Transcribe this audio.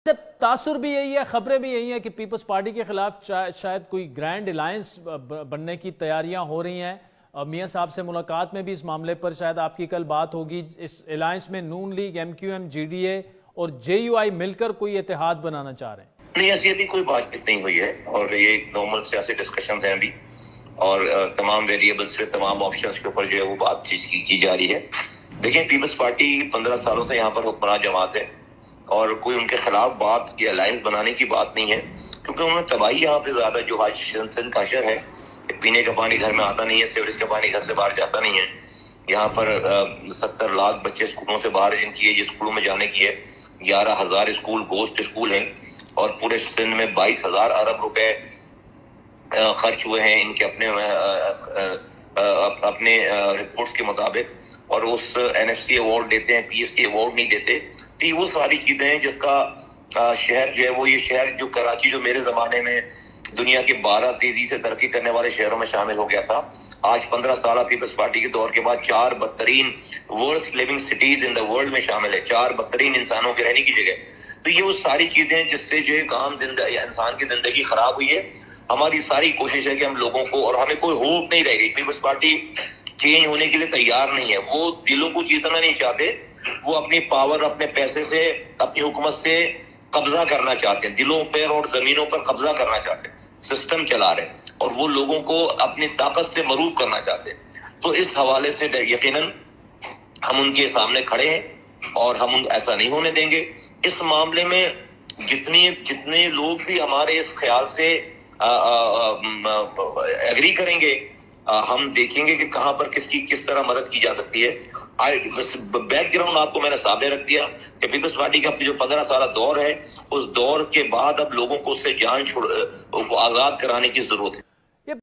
تاثر بھی یہی ہے، خبریں بھی یہی ہیں کہ پیپلز پارٹی کے خلاف شاید کوئی گرینڈ الائنس بننے کی تیاریاں ہو رہی ہیں. میاں صاحب سے ملاقات میں بھی اس معاملے پر شاید آپ کی کل بات ہوگی. اس الائنس میں Noon League, M Q M, G D A اور جے یو آئی مل کر کوئی اتحاد بنانا چاہ رہے ہیں. نہیں، ایسی ابھی کوئی بات چیت نہیں ہوئی ہے اور یہ ایک نارمل سیاسی ڈسکشنز ہیں ابھی، اور تمام ویریبلز پہ، تمام آپشنز کے اوپر جو ہے وہ بات چیت کی جا رہی ہے. دیکھیں، پیپلز پارٹی 15 سالوں سے یہاں پر حکمران جماعت ہے اور کوئی ان کے خلاف بات یا الائنس بنانے کی بات نہیں ہے، کیونکہ انہوں نے تباہی یہاں پہ زیادہ جو آج سندھ کا شہر ہے، پینے کا پانی گھر میں آتا نہیں ہے، سیوریج کا پانی گھر سے باہر جاتا نہیں ہے. یہاں پر 70 لاکھ بچے اسکولوں سے باہر جن کی ہے، جس اسکولوں میں جانے کی ہے 11,000 اسکول گوسٹ اسکول ہیں، اور پورے سندھ میں 22,000 ارب روپے خرچ ہوئے ہیں ان کے اپنے رپورٹس کے مطابق، اور اس این ایف سی ایوارڈ دیتے ہیں، پی ایس سی ایوارڈ نہیں دیتے. تو یہ وہ ساری چیزیں ہیں جس کا شہر جو ہے وہ، یہ شہر جو کراچی جو میرے زمانے میں دنیا کے 12 تیزی سے ترقی کرنے والے شہروں میں شامل ہو گیا تھا، آج 15 سالہ پیپلز پارٹی کے دور کے بعد 4 بدترین worst living cities in the world میں شامل ہے، 4 بدترین انسانوں کے رہنے کی جگہ. تو یہ وہ ساری چیزیں ہیں جس سے جو ایک عام انسان کی زندگی خراب ہوئی ہے. ہماری ساری کوشش ہے کہ ہم لوگوں کو، اور ہمیں کوئی ہوپ نہیں رہ گئی، پیپلز پارٹی چینج ہونے کے لیے تیار نہیں ہے. وہ دلوں کو جیتنا نہیں چاہتے، وہ اپنی پاور، اپنے پیسے سے، اپنی حکومت سے قبضہ کرنا چاہتے ہیں، دلوں پر اور زمینوں پر قبضہ کرنا چاہتے ہیں، سسٹم چلا رہے ہیں، اور وہ لوگوں کو اپنی طاقت سے مروب کرنا چاہتے ہیں. تو اس حوالے سے یقیناً ہم ان کے سامنے کھڑے ہیں اور ہم ایسا نہیں ہونے دیں گے. اس معاملے میں جتنے لوگ بھی ہمارے اس خیال سے ایگری کریں گے، ہم دیکھیں گے کہ کہاں پر کس طرح مدد کی جا سکتی ہے. بیک گراؤنڈ آپ کو میں نے سامنے رکھ دیا کہ پیپلز پارٹی کا جو 15 سالہ دور ہے، اس دور کے بعد اب لوگوں کو اس سے جان آزاد کرانے کی ضرورت ہے.